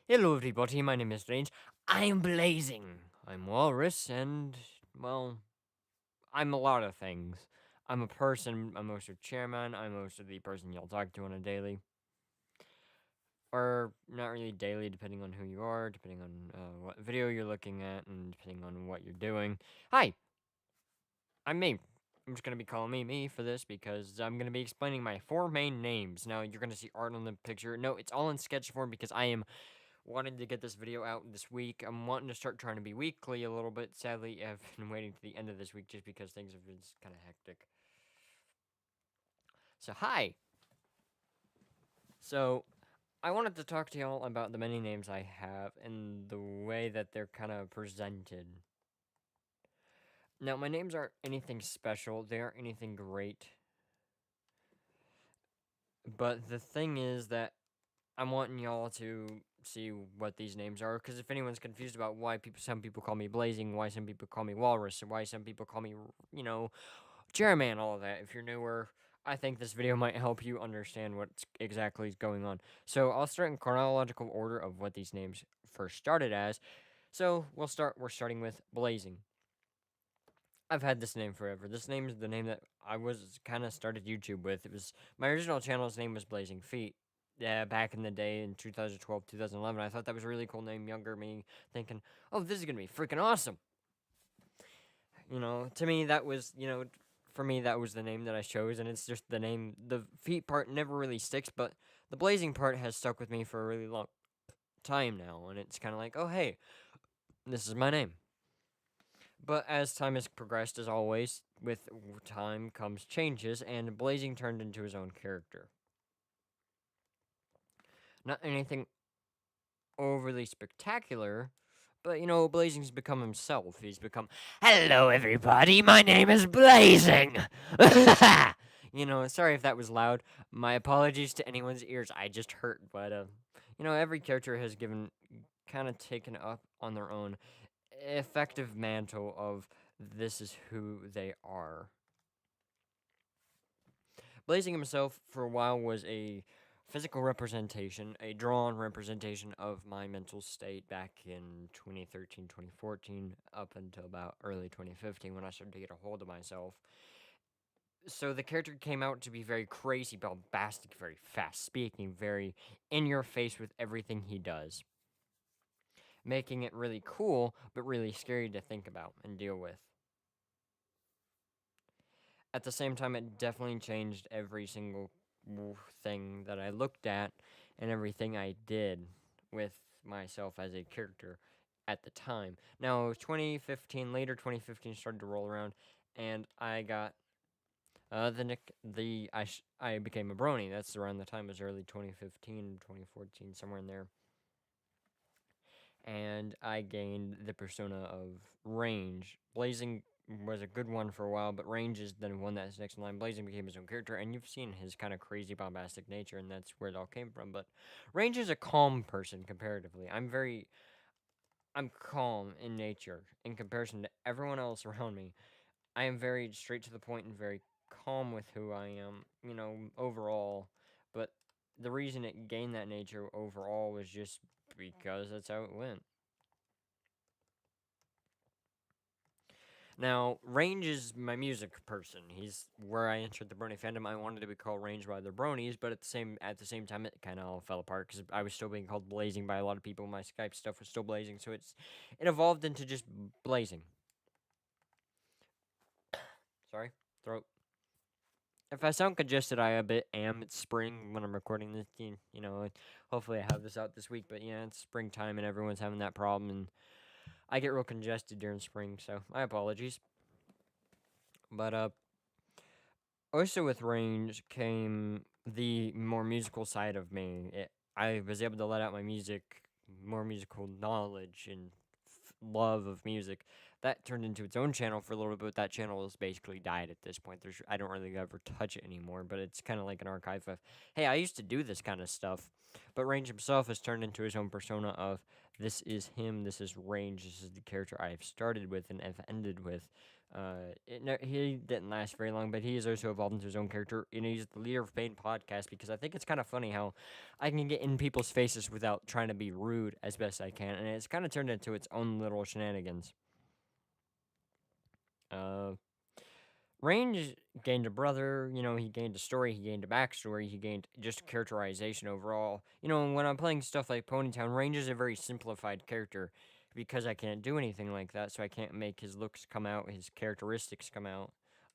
Hello, everybody. My name is Range. I'm blazing. I'm walrus, and well, I'm a lot of things. I'm a person. I'm also chairman. I'm also the person you'll talk to on a daily, or not really daily, depending on who you are, depending on what video you're looking at, and depending on what you're doing. Hi, I'm me. I'm just gonna be calling me for this because I'm gonna be explaining my four main names. Now you're gonna see art on the picture. No, it's all in sketch form because I am wanted to get this video out this week. I'm wanting to start trying to be weekly a little bit. Sadly, I've been waiting to the end of this week just because things have been kind of hectic. So, hi. So, I wanted to talk to y'all about the many names I have and the way that they're kind of presented. Now, my names aren't anything special, they aren't anything great. But the thing is that I'm wanting y'all to see what these names are, because if anyone's confused about why some people call me Blazing, why some people call me Walrus, or why some people call me, Chairman, all of that, if you're newer, I think this video might help you understand what's exactly is going on. So I'll start in chronological order of what these names first started as. So we're starting with Blazing. I've had this name forever. This name is the name that I was kind of started YouTube with. It was my original channel's name was Blazing Feet. Yeah, back in the day in 2012, 2011, I thought that was a really cool name. Younger me thinking, "Oh, this is gonna be freaking awesome." To me that was, for me that was the name that I chose, and it's just the name. The feet part never really sticks, but the blazing part has stuck with me for a really long time now, and it's kind of like, oh hey, this is my name. But as time has progressed, as always, with time comes changes, and Blazing turned into his own character. Not anything overly spectacular, but Blazing's become himself. He's become, hello everybody, my name is Blazing! Sorry if that was loud. My apologies to anyone's ears I just hurt, but, every character has kind of taken up on their own effective mantle of this is who they are. Blazing himself, for a while, was a physical representation, a drawn representation of my mental state back in 2013, 2014, up until about early 2015 when I started to get a hold of myself. So the character came out to be very crazy, bombastic, very fast speaking, very in your face with everything he does, making it really cool, but really scary to think about and deal with. At the same time, it definitely changed every single thing that I looked at and everything I did with myself as a character at the time. Now, 2015, later 2015 started to roll around, and I got I became a brony. That's around the time, it was early 2015, 2014, somewhere in there. And I gained the persona of Range. Blazing was a good one for a while, but Range is the one that's next in line. Blazing became his own character, and you've seen his kind of crazy, bombastic nature, and that's where it all came from. But Range is a calm person comparatively. I'm calm in nature in comparison to everyone else around me. I am very straight to the point and very calm with who I am, overall. But the reason it gained that nature overall was just because that's how it went. Now, Range is my music person. He's where I entered the Brony fandom. I wanted to be called Range by the Bronies, but at the same time, it kind of all fell apart because I was still being called Blazing by a lot of people. My Skype stuff was still Blazing, so it evolved into just Blazing. Sorry, throat. If I sound congested, I a bit am. It's spring when I'm recording this. Hopefully I have this out this week. But yeah, it's springtime and everyone's having that problem, and I get real congested during spring, so my apologies. But also with Range came the more musical side of me. I was able to let out my more musical knowledge and love of music. That turned into its own channel for a little bit. That channel is basically died at this point. I don't really ever touch it anymore, but it's kind of like an archive of, hey, I used to do this kind of stuff. But Range himself has turned into his own persona of, this is him, this is Range, this is the character I've started with and have ended with. He didn't last very long, but he has also evolved into his own character. You know, he's the leader of Pain Podcast because I think it's kind of funny how I can get in people's faces without trying to be rude as best I can, and it's kind of turned into its own little shenanigans. Uh, Range gained a brother, you know, he gained a story, he gained a backstory, he gained just characterization overall. You know, when I'm playing stuff like Ponytown, Range is a very simplified character because I can't do anything like that, so I can't make his looks come out, his characteristics come out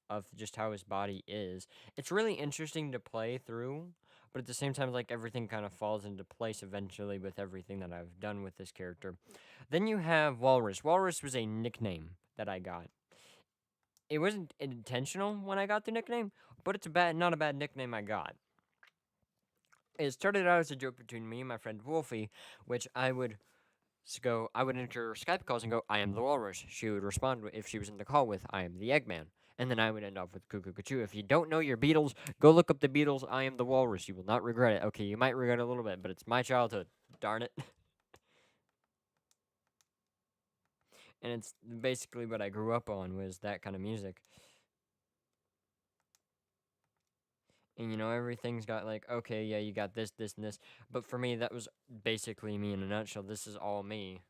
of just how his body is. It's really interesting to play through, but at the same time, like everything kind of falls into place eventually with everything that I've done with this character. Then you have Walrus. Walrus was a nickname that I got. It wasn't intentional when I got the nickname, but it's not a bad nickname I got. It started out as a joke between me and my friend Wolfie, which I would enter Skype calls and go, "I am the Walrus." She would respond if she was in the call with, "I am the Eggman." And then I would end off with Cuckoo Cuckoo. If you don't know your Beatles, go look up the Beatles. I am the Walrus. You will not regret it. Okay, you might regret it a little bit, but it's my childhood. Darn it. And it's basically what I grew up on was that kind of music. And you know, everything's got like, okay, yeah, you got this, this, and this. But for me, that was basically me in a nutshell. This is all me.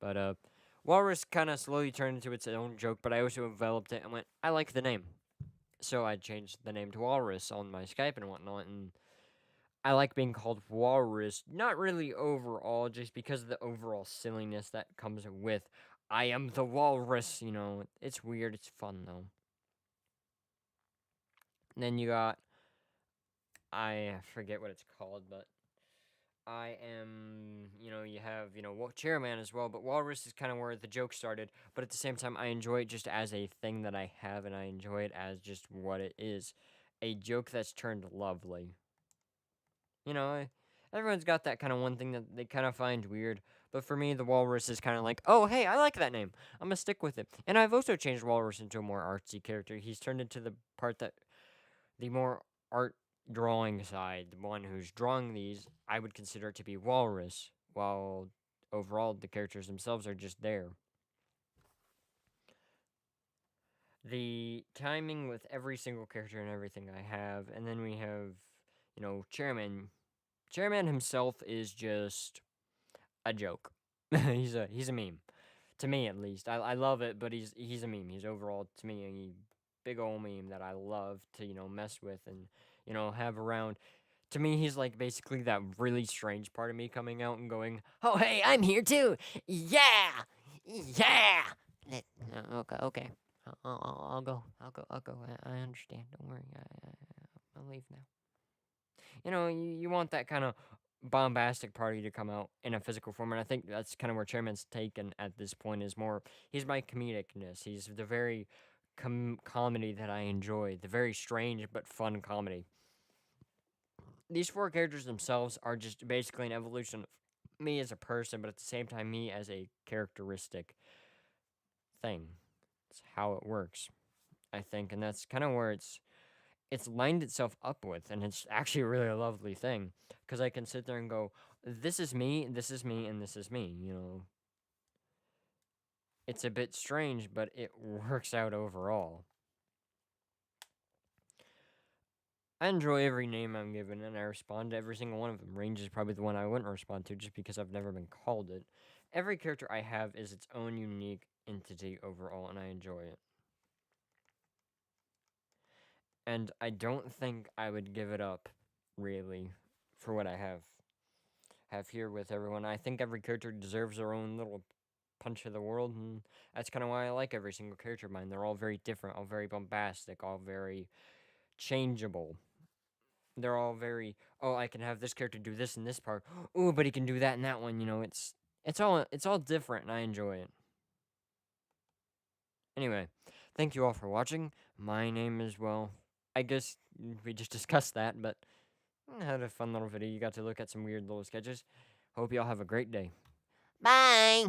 But Walrus kind of slowly turned into its own joke, but I also enveloped it and went, I like the name. So I changed the name to Walrus on my Skype and whatnot, and I like being called Walrus, not really overall, just because of the overall silliness that comes with I am the Walrus, you know. It's weird, it's fun though. And then you got I forget what it's called, but I am, you know, you have, you know, Chairman as well, but Walrus is kind of where the joke started. But at the same time, I enjoy it just as a thing that I have, and I enjoy it as just what it is, a joke that's turned lovely. You know, everyone's got that kind of one thing that they kind of find weird. But for me, the Walrus is kind of like, oh, hey, I like that name. I'm going to stick with it. And I've also changed Walrus into a more artsy character. He's turned into the part that the more art drawing side, the one who's drawing these, I would consider it to be Walrus, while overall the characters themselves are just there. The timing with every single character and everything I have, and then we have, you know, Chairman. Chairman himself is just a joke. he's a meme. To me at least. I love it, but he's a meme. He's overall to me a big old meme that I love to, you know, mess with and, you know, have around. To me, he's like basically that really strange part of me coming out and going, "Oh, hey, I'm here too. Yeah, yeah." Okay, okay. I'll go. I'll go. I understand. Don't worry. I'll leave now. You know, you want that kind of bombastic party to come out in a physical form, and I think that's kind of where Chairman's taken at this point is more. He's my comedicness. He's the very comedy that I enjoy. The very strange but fun comedy. These four characters themselves are just basically an evolution of me as a person, but at the same time, me as a characteristic thing. It's how it works, I think, and that's kind of where it's lined itself up with, and it's actually a really lovely thing because I can sit there and go, "This is me, this is me, and this is me." You know, it's a bit strange, but it works out overall. I enjoy every name I'm given, and I respond to every single one of them. Range is probably the one I wouldn't respond to just because I've never been called it. Every character I have is its own unique entity overall, and I enjoy it. And I don't think I would give it up, really, for what I have here with everyone. I think every character deserves their own little punch of the world, and that's kind of why I like every single character of mine. They're all very different, all very bombastic, all very changeable. They're all very, oh, I can have this character do this in this part. Ooh, but he can do that in that one. You know, it's all different, and I enjoy it. Anyway, thank you all for watching. My name is, well, I guess we just discussed that, but I had a fun little video. You got to look at some weird little sketches. Hope you all have a great day. Bye!